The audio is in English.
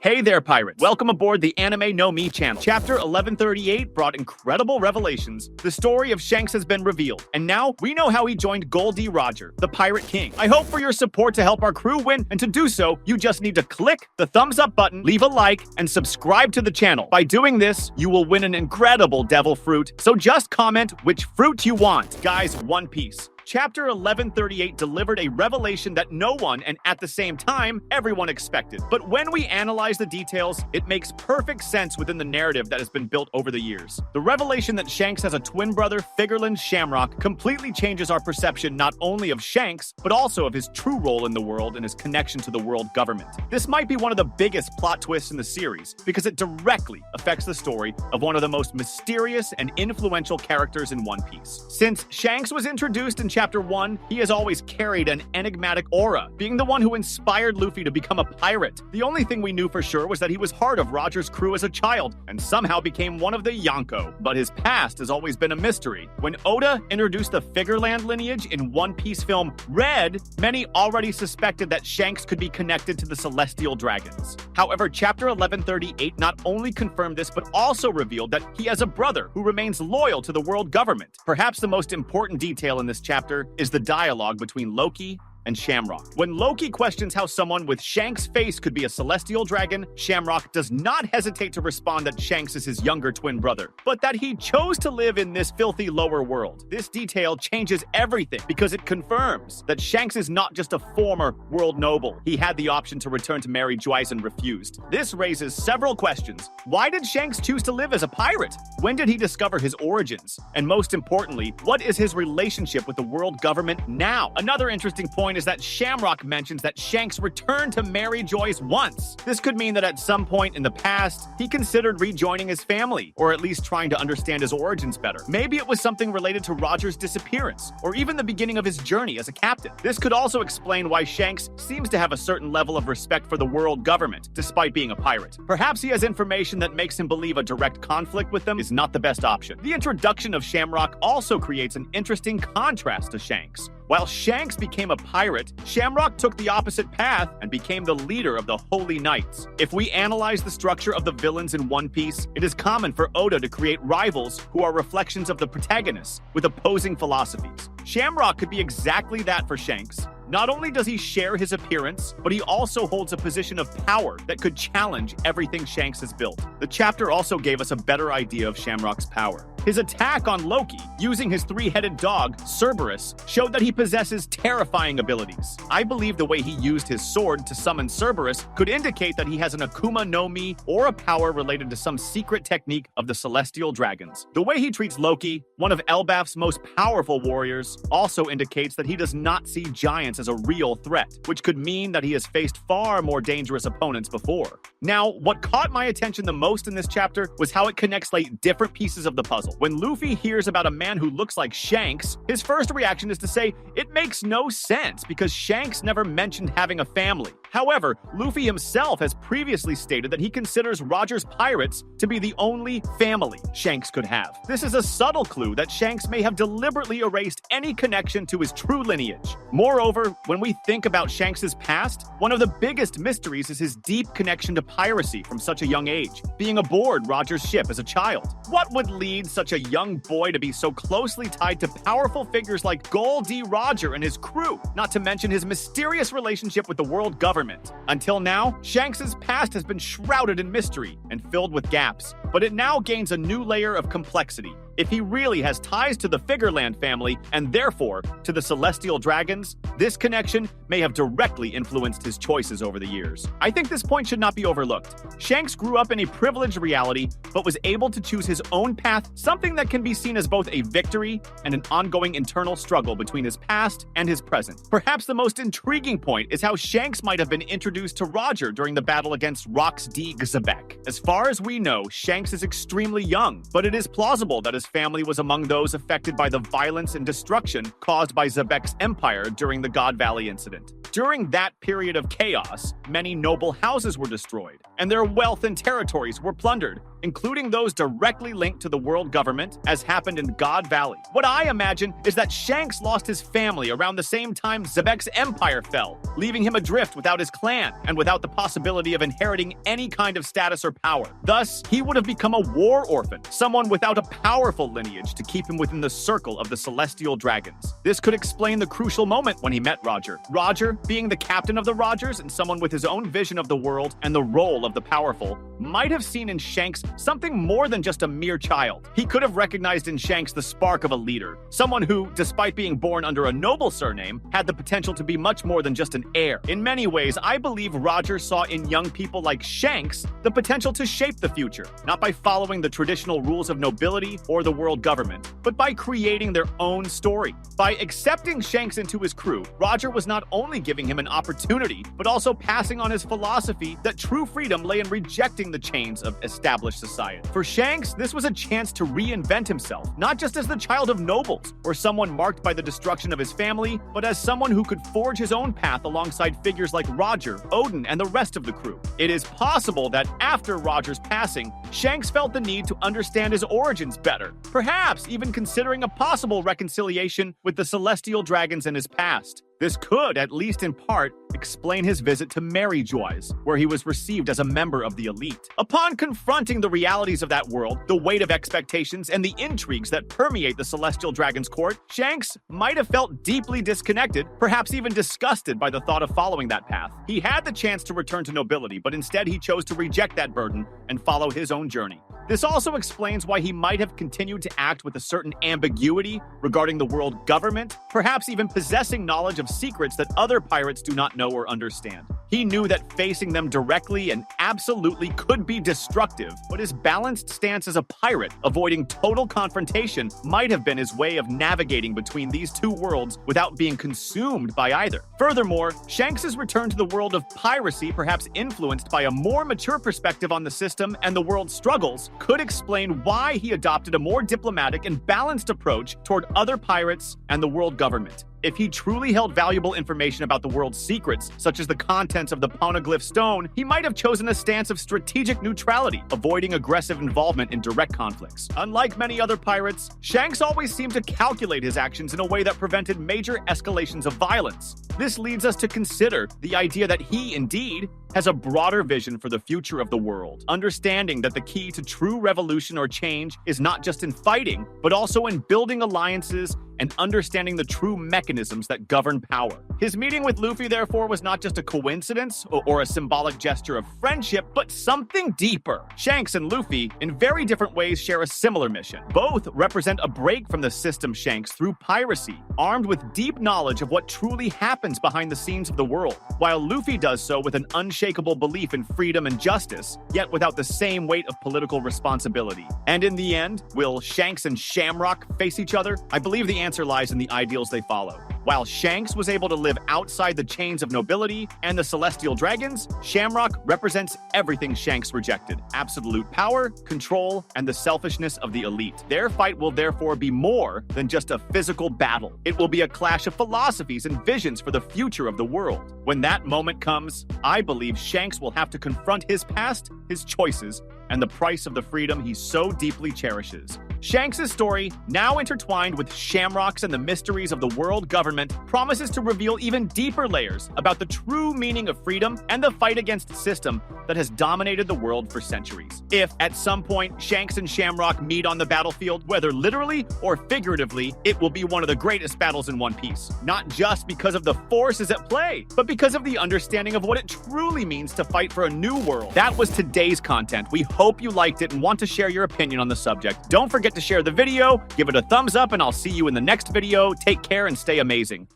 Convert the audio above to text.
Hey there, pirates! Welcome aboard the Anime No Me channel. Chapter 1138 brought incredible revelations. The story of Shanks has been revealed, and now we know how he joined Goldie Roger, the Pirate King. I hope for your support to help our crew win, and to do so, you just need to click the thumbs up button, leave a like, and subscribe to the channel. By doing this, you will win an incredible devil fruit, so just comment which fruit you want. Guys, One Piece. Chapter 1138 delivered a revelation that no one, and at the same time, everyone expected. But when we analyze the details, it makes perfect sense within the narrative that has been built over the years. The revelation that Shanks has a twin brother, Figurland Shamrock, completely changes our perception not only of Shanks, but also of his true role in the world and his connection to the world government. This might be one of the biggest plot twists in the series, because it directly affects the story of one of the most mysterious and influential characters in One Piece. Since Shanks was introduced in Chapter 1, he has always carried an enigmatic aura, being the one who inspired Luffy to become a pirate. The only thing we knew for sure was that he was part of Roger's crew as a child, and somehow became one of the Yonko. But his past has always been a mystery. When Oda introduced the Figurland lineage in One Piece film Red, many already suspected that Shanks could be connected to the Celestial Dragons. However, Chapter 1138 not only confirmed this, but also revealed that he has a brother who remains loyal to the world government. Perhaps the most important detail in this chapter is the dialogue between Loki and Shamrock. When Loki questions how someone with Shanks' face could be a celestial dragon, Shamrock does not hesitate to respond that Shanks is his younger twin brother, but that he chose to live in this filthy lower world. This detail changes everything because it confirms that Shanks is not just a former world noble. He had the option to return to Mary Joyce and refused. This raises several questions. Why did Shanks choose to live as a pirate? When did he discover his origins? And most importantly, what is his relationship with the world government now? Another interesting point is that Shamrock mentions that Shanks returned to Mary Joyce once. This could mean that at some point in the past, he considered rejoining his family, or at least trying to understand his origins better. Maybe it was something related to Roger's disappearance, or even the beginning of his journey as a captain. This could also explain why Shanks seems to have a certain level of respect for the world government, despite being a pirate. Perhaps he has information that makes him believe a direct conflict with them is not the best option. The introduction of Shamrock also creates an interesting contrast to Shanks. While Shanks became a pirate, Shamrock took the opposite path and became the leader of the Holy Knights. If we analyze the structure of the villains in One Piece, it is common for Oda to create rivals who are reflections of the protagonists with opposing philosophies. Shamrock could be exactly that for Shanks. Not only does he share his appearance, but he also holds a position of power that could challenge everything Shanks has built. The chapter also gave us a better idea of Shamrock's power. His attack on Loki, using his three-headed dog, Cerberus, showed that he possesses terrifying abilities. I believe the way he used his sword to summon Cerberus could indicate that he has an Akuma no Mi or a power related to some secret technique of the Celestial Dragons. The way he treats Loki, one of Elbaf's most powerful warriors, also indicates that he does not see giants as a real threat, which could mean that he has faced far more dangerous opponents before. Now, what caught my attention the most in this chapter was how it connects different pieces of the puzzle. When Luffy hears about a man who looks like Shanks, his first reaction is to say it makes no sense because Shanks never mentioned having a family. However, Luffy himself has previously stated that he considers Roger's pirates to be the only family Shanks could have. This is a subtle clue that Shanks may have deliberately erased any connection to his true lineage. Moreover, when we think about Shanks' past, one of the biggest mysteries is his deep connection to piracy from such a young age, being aboard Roger's ship as a child. What would lead such a young boy to be so closely tied to powerful figures like Goldie Roger and his crew, not to mention his mysterious relationship with the world government? Until now, Shanks' past has been shrouded in mystery and filled with gaps, but it now gains a new layer of complexity. If he really has ties to the Figurland family, and therefore to the Celestial Dragons, this connection may have directly influenced his choices over the years. I think this point should not be overlooked. Shanks grew up in a privileged reality, but was able to choose his own path, something that can be seen as both a victory and an ongoing internal struggle between his past and his present. Perhaps the most intriguing point is how Shanks might have been introduced to Roger during the battle against Rox D. Gzebek. As far as we know, Shanks is extremely young, but it is plausible that his family was among those affected by the violence and destruction caused by Zebek's empire during the God Valley incident. During that period of chaos, many noble houses were destroyed, and their wealth and territories were plundered, including those directly linked to the world government, as happened in God Valley. What I imagine is that Shanks lost his family around the same time Zebek's empire fell, leaving him adrift without his clan and without the possibility of inheriting any kind of status or power. Thus, he would have become a war orphan, someone without a powerful lineage to keep him within the circle of the celestial dragons. This could explain the crucial moment when he met Roger. Roger, being the captain of the Rogers and someone with his own vision of the world and the role of the powerful, might have seen in Shanks something more than just a mere child. He could have recognized in Shanks the spark of a leader, someone who, despite being born under a noble surname, had the potential to be much more than just an heir. In many ways, I believe Roger saw in young people like Shanks the potential to shape the future, not by following the traditional rules of nobility or the world government, but by creating their own story. By accepting Shanks into his crew, Roger was not only giving him an opportunity, but also passing on his philosophy that true freedom lay in rejecting the chains of established society. For Shanks, this was a chance to reinvent himself, not just as the child of nobles or someone marked by the destruction of his family, but as someone who could forge his own path alongside figures like Roger, Odin, and the rest of the crew. It is possible that after Roger's passing, Shanks felt the need to understand his origins better, perhaps even considering a possible reconciliation with the celestial dragons in his past. This could, at least in part, explain his visit to Maryjoy's, where he was received as a member of the elite. Upon confronting the realities of that world, the weight of expectations, and the intrigues that permeate the Celestial Dragon's court, Shanks might have felt deeply disconnected, perhaps even disgusted by the thought of following that path. He had the chance to return to nobility, but instead he chose to reject that burden and follow his own journey. This also explains why he might have continued to act with a certain ambiguity regarding the world government, perhaps even possessing knowledge of secrets that other pirates do not know or understand. He knew that facing them directly and absolutely could be destructive, but his balanced stance as a pirate, avoiding total confrontation, might have been his way of navigating between these two worlds without being consumed by either. Furthermore, Shanks' return to the world of piracy, perhaps influenced by a more mature perspective on the system and the world's struggles, could explain why he adopted a more diplomatic and balanced approach toward other pirates and the world government. If he truly held valuable information about the world's secrets, such as the contents of the Poneglyph Stone, he might have chosen a stance of strategic neutrality, avoiding aggressive involvement in direct conflicts. Unlike many other pirates, Shanks always seemed to calculate his actions in a way that prevented major escalations of violence. This leads us to consider the idea that he, indeed, has a broader vision for the future of the world, understanding that the key to true revolution or change is not just in fighting, but also in building alliances and understanding the true mechanisms that govern power. His meeting with Luffy, therefore, was not just a coincidence or a symbolic gesture of friendship, but something deeper. Shanks and Luffy, in very different ways, share a similar mission. Both represent a break from the system Shanks through piracy, armed with deep knowledge of what truly happens behind the scenes of the world, while Luffy does so with an unshakable belief in freedom and justice, yet without the same weight of political responsibility. And in the end, will Shanks and Shamrock face each other? I believe the answer lies in the ideals they follow. While Shanks was able to live outside the chains of nobility and the celestial dragons, Shamrock represents everything Shanks rejected: absolute power, control, and the selfishness of the elite. Their fight will therefore be more than just a physical battle. It will be a clash of philosophies and visions for the future of the world. When that moment comes, I believe Shanks will have to confront his past, his choices, and the price of the freedom he so deeply cherishes. Shanks' story, now intertwined with Shamrock's and the mysteries of the world government, promises to reveal even deeper layers about the true meaning of freedom and the fight against a system that has dominated the world for centuries. If, at some point, Shanks and Shamrock meet on the battlefield, whether literally or figuratively, it will be one of the greatest battles in One Piece. Not just because of the forces at play, but because of the understanding of what it truly means to fight for a new world. That was today's content. We hope you liked it and want to share your opinion on the subject. Don't forget to share the video, give it a thumbs up, and I'll see you in the next video. Take care and stay amazing.